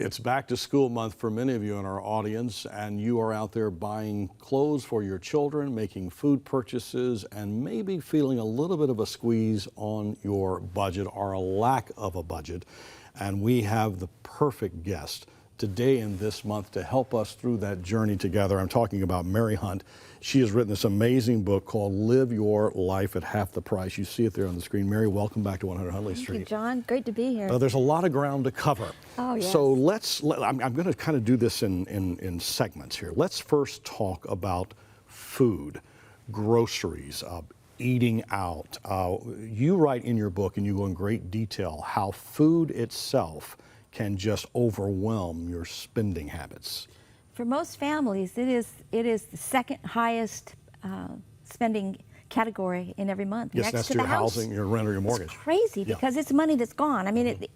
It's back to school month for many of you in our audience, and you are out there buying clothes for your children, making food purchases, and maybe feeling a little bit of a squeeze on your budget or a lack of a budget. And we have the perfect guest today and this month to help us through that journey together. I'm talking about Mary Hunt. She has written this amazing book called Live Your Life at Half the Price. You see it there on the screen. Mary, welcome back to 100 Huntley Street. Thank you, John. Great to be here. There's a lot of ground to cover. Oh, yes. So I'm going to kind of do this in segments here. Let's first talk about food, groceries, eating out. You write in your book, and you go in great detail, how food itself can just overwhelm your spending habits. For most families, it is the second highest spending category in every month. Yes, next that's to your the house. housing, your rent, or your mortgage. It's crazy because it's money that's gone. I mean,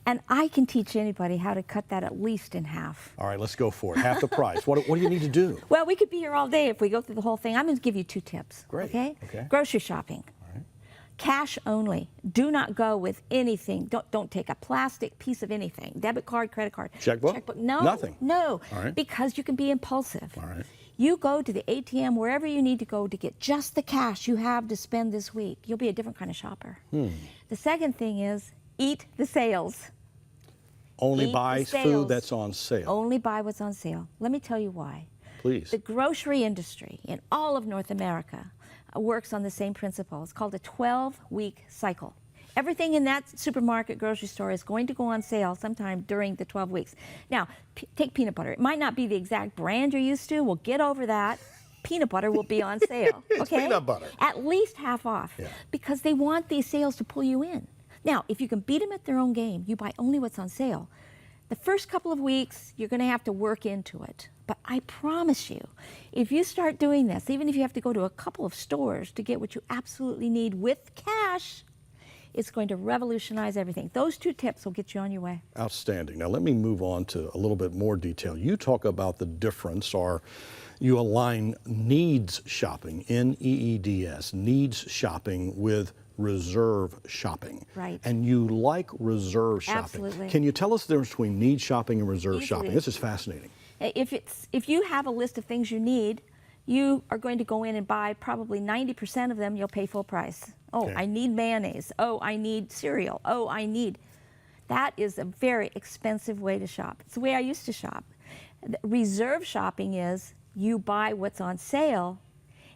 and I can teach anybody how to cut that at least in half. All right, let's go for it. Half the price. What do you need to do? Well, we could be here all day if we go through the whole thing. I'm going to give you 2 tips. Great. Okay? Okay. Grocery shopping. Cash only. Do not go with anything. Don't take a plastic piece of anything. Debit card, credit card. Checkbook? No. Nothing. No. All right. Because you can be impulsive. All right. You go to the ATM wherever you need to go to get just the cash you have to spend this week. You'll be a different kind of shopper. The second thing is eat the sales. Only buy food that's on sale. Only buy what's on sale. Let me tell you why. Please. The grocery industry in all of North America works on the same principle. It's called a 12-week cycle. Everything in that supermarket, grocery store is going to go on sale sometime during the 12 weeks. Now, take peanut butter. It might not be the exact brand you're used to. We'll get over that. Peanut butter will be on sale. It's okay? peanut butter. At least half off. Yeah. Because they want these sales to pull you in. Now, if you can beat them at their own game, you buy only what's on sale. The first couple of weeks, you're going to have to work into it. But I promise you, if you start doing this, even if you have to go to a couple of stores to get what you absolutely need with cash, it's going to revolutionize everything. Those 2 tips will get you on your way. Outstanding. Now let me move on to a little bit more detail. You talk about the difference, or you align needs shopping, N-E-E-D-S, needs shopping with reserve shopping. Right. And you like reserve shopping. Absolutely. Can you tell us the difference between need shopping and reserve Easily. shopping? This is fascinating. If you have a list of things you need, you are going to go in and buy probably 90% of them. You'll pay full price. Oh, Okay. I need mayonnaise. Oh, I need cereal. Oh, I need. That is a very expensive way to shop. It's the way I used to shop. Reserve shopping is you buy what's on sale,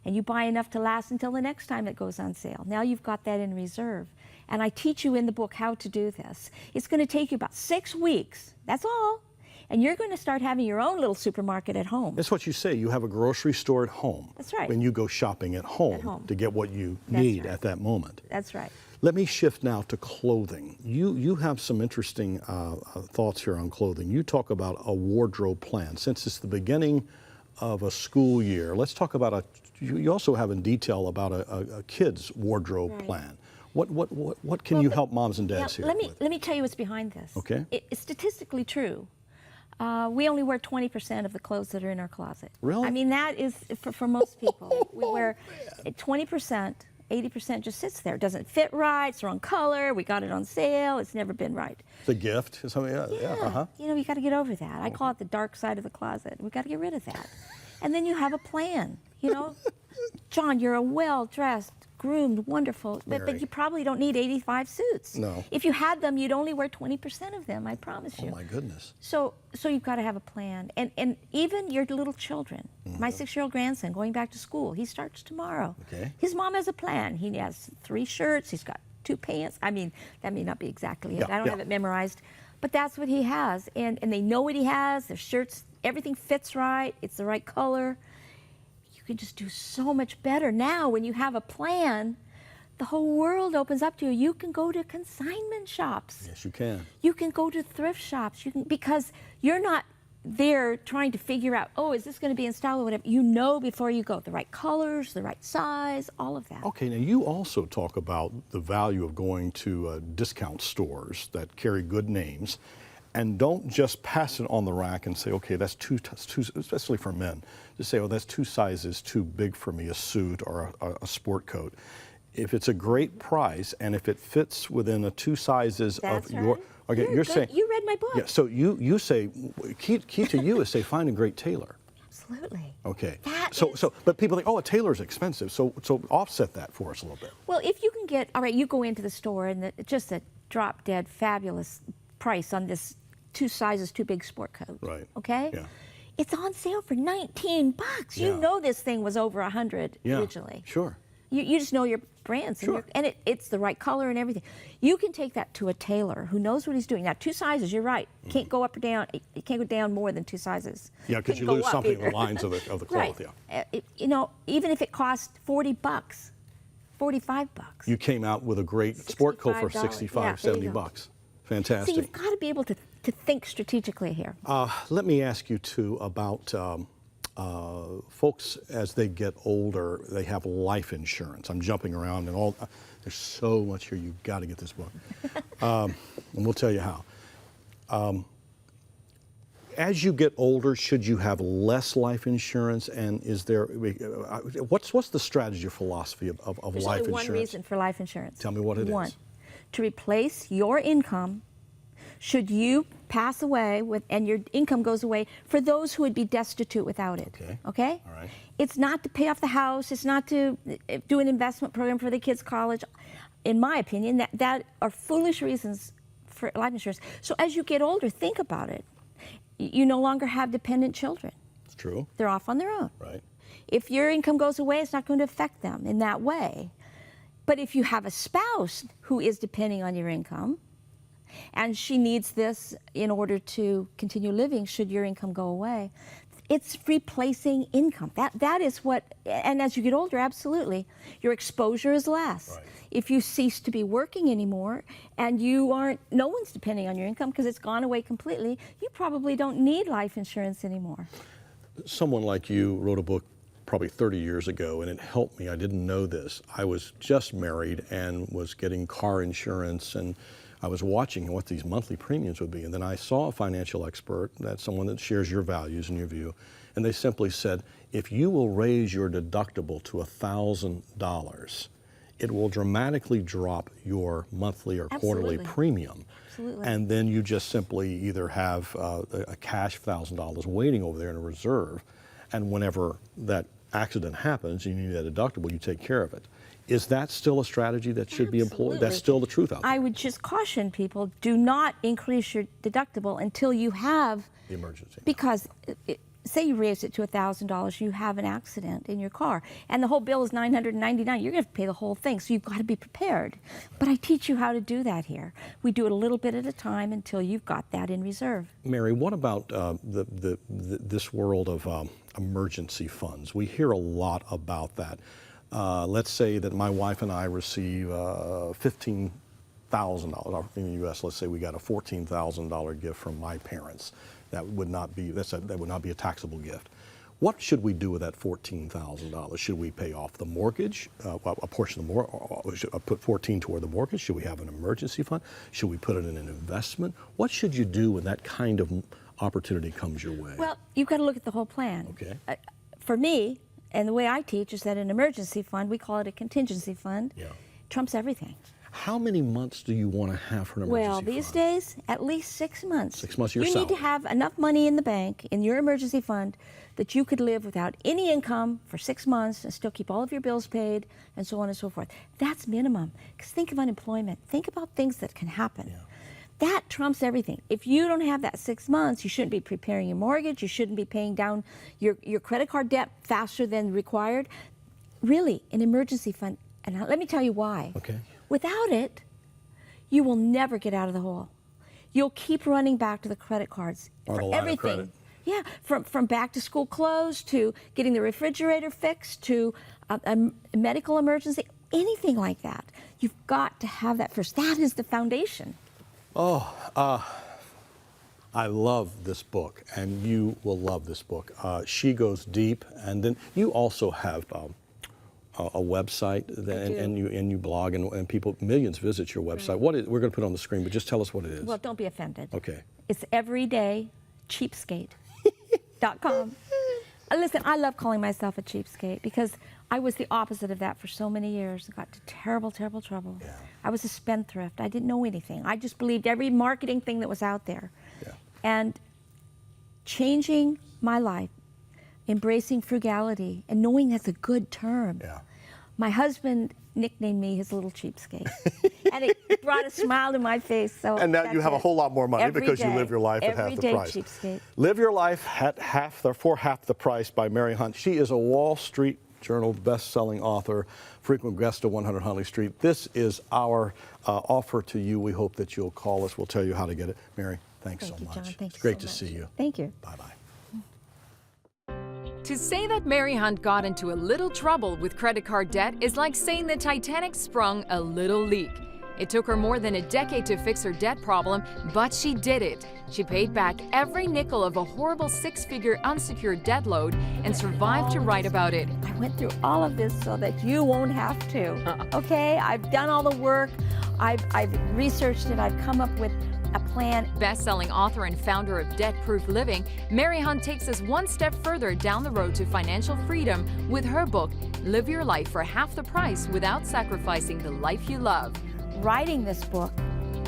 and you buy enough to last until the next time it goes on sale. Now you've got that in reserve. And I teach you in the book how to do this. It's going to take you about 6 weeks. That's all. And you're going to start having your own little supermarket at home. That's what you say. You have a grocery store at home. That's right. When you go shopping at home to get what you need at that moment. That's right. Let me shift now to clothing. You have some interesting thoughts here on clothing. You talk about a wardrobe plan. Since it's the beginning of a school year, let's talk about you also have in detail about a kid's wardrobe plan. What can you help moms and dads here with? Let me tell you what's behind this. Okay. It's statistically true. We only wear 20% of the clothes that are in our closet. Really? I mean, that is for most people. We wear 20%, 80% just sits there. It doesn't fit right, it's the wrong color, we got it on sale, it's never been right. It's a gift. Yeah. You know, you got to get over that. I call it the dark side of the closet. We got to get rid of that. And then you have a plan, you know. John, you're a well-dressed, groomed, wonderful, but you probably don't need 85 suits. No. If you had them, you'd only wear 20% of them, I promise you. Oh my goodness. So you've got to have a plan. And even your little children, my 6-year-old grandson going back to school, he starts tomorrow. Okay. His mom has a plan. He has 3 shirts, he's got 2 pants. I mean, that may not be exactly it. I don't have it memorized, but that's what he has. And they know what he has, their shirts, everything fits right, it's the right color. You can just do so much better. Now, when you have a plan, the whole world opens up to you. You can go to consignment shops. Yes, you can. You can go to thrift shops. You can, because you're not there trying to figure out, oh, is this going to be in style or whatever. You know before you go the right colors, the right size, all of that. Okay, now you also talk about the value of going to discount stores that carry good names. And don't just pass it on the rack and say, okay, that's too, especially for men, to say, oh, that's 2 sizes too big for me, a suit or a sport coat. If it's a great price and if it fits within the 2 sizes of your, Okay, you're saying you read my book. yeah. So you say key to you is say find a great tailor. Absolutely. Okay. That So is- but people think, oh, a tailor's expensive. So offset that for us a little bit. Well, if you can get, all right, you go into the store and just a drop dead fabulous price on this 2 sizes too big sport coat. Right. Okay. Yeah. It's on sale for $19. Yeah. You know this thing was over $100 Yeah. originally. Sure. You just know your brands, and, Sure. it's the right color and everything. You can take that to a tailor who knows what he's doing. Now, 2 sizes, you're right. Can't go up or down. It can't go down more than 2 sizes. Yeah, because you Couldn't lose go up something in the either. lines of the cloth. Right. Yeah. You know, even if it costs $40, $45. You came out with a great sport coat for $65. 65, Yeah, there you 70 go. bucks. So Fantastic. you've got to be able to think strategically here. Let me ask you too about folks as they get older. They have life insurance. I'm jumping around and all. There's so much here. You've got to get this book, and we'll tell you how. As you get older, should you have less life insurance? And is there what's the strategy or philosophy of There's life only insurance? one reason for life insurance. Tell me what it One, is. to replace your income should you pass away and your income goes away for those who would be destitute without it. Okay. Okay? All right. It's not to pay off the house. It's not to do an investment program for the kids' college. In my opinion, that are foolish reasons for life insurance. So as you get older, think about it. You no longer have dependent children. It's true. They're off on their own. Right. If your income goes away, it's not going to affect them in that way. But if you have a spouse who is depending on your income, and she needs this in order to continue living should your income go away, it's replacing income. That is what, and as you get older, absolutely, your exposure is less. Right. If you cease to be working anymore and no one's depending on your income because it's gone away completely, you probably don't need life insurance anymore. Someone like you wrote a book probably 30 years ago, and it helped me. I didn't know this. I was just married and was getting car insurance, and I was watching what these monthly premiums would be. And then I saw a financial expert, that's someone that shares your values and your view, and they simply said, if you will raise your deductible to $1,000, it will dramatically drop your monthly or quarterly Absolutely. premium. Absolutely. And then you just simply either have a cash $1,000 waiting over there in a reserve, and whenever that accident happens and you need that deductible, you take care of it. Is that still a strategy that should be employed? That's Absolutely. still the truth out there. I would just caution people, do not increase your deductible until you have, The emergency. because say you raise it to $1,000, you have an accident in your car, and the whole bill is $999, you're going to have to pay the whole thing, so you've got to be prepared. But I teach you how to do that here. We do it a little bit at a time until you've got that in reserve. Mary, what about this world of emergency funds? We hear a lot about that. Let's say that my wife and I receive $15,000 in the U.S. Let's say we got a $14,000 gift from my parents. That would not be a taxable gift. What should we do with that $14,000? Should we pay off the mortgage, a portion of the mortgage? Should I put 14 toward the mortgage? Should we have an emergency fund? Should we put it in an investment? What should you do when that kind of opportunity comes your way? Well, you've got to look at the whole plan. Okay. For me, and the way I teach is that an emergency fund, we call it a contingency fund, Yeah. trumps everything. How many months do you want to have for an emergency Well, fund? these days, at least 6 months. 6 months of your You need to salary. have enough money in the bank, in your emergency fund, that you could live without any income for 6 months and still keep all of your bills paid and so on and so forth. That's minimum. Because think of unemployment. Think about things that can happen. Yeah. That trumps everything. If you don't have that 6 months, you shouldn't be preparing your mortgage. You shouldn't be paying down your credit card debt faster than required. Really, an emergency fund, and let me tell you why. Okay. Without it, you will never get out of the hole. You'll keep running back to the credit cards Or for the line of everything. credit. Yeah, from back to school clothes to getting the refrigerator fixed to a medical emergency, anything like that. You've got to have that first. That is the foundation. I love this book, and you will love this book. She goes deep, and then you also have a website, and you blog, and people, millions visit your website. What is? We're going to put it on the screen, but just tell us what it is. Well, don't be offended. Okay. It's everydaycheapskate.com. Listen, I love calling myself a cheapskate because I was the opposite of that for so many years. I got into terrible, terrible trouble. Yeah. I was a spendthrift. I didn't know anything. I just believed every marketing thing that was out there. Yeah. And changing my life, embracing frugality, and knowing that's a good term. Yeah. My husband nicknamed me his little cheapskate. And it brought a smile to my face. So And now that's you have a it. whole lot more money Every because you day. live your life at half the Everyday price. cheapskate. Live Your Life at for half the price by Mary Hunt. She is a Wall Street Journal best-selling author, frequent guest of 100 Huntley Street. This is our offer to you. We hope that you'll call us. We'll tell you how to get it. Mary, thanks so Thank you, much. John. Thank It's you great so to see much. you. Thank you. Bye-bye. To say that Mary Hunt got into a little trouble with credit card debt is like saying the Titanic sprung a little leak. It took her more than a decade to fix her debt problem, but she did it. She paid back every nickel of a horrible six-figure unsecured debt load and survived to write about it. I went through all of this so that you won't have to. Okay? I've done all the work. I've researched it. I've come up with a plan. Best-selling author and founder of Debt-Proof Living, Mary Hunt takes us one step further down the road to financial freedom with her book, Live Your Life for Half the Price Without Sacrificing the Life You Love. Writing this book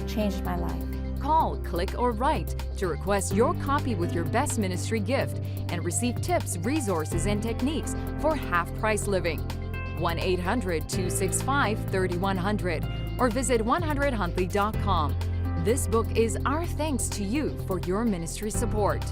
changed my life. Call, click, or write to request your copy with your best ministry gift and receive tips, resources, and techniques for half-price living. 1-800-265-3100 or visit 100huntley.com. This book is our thanks to you for your ministry support.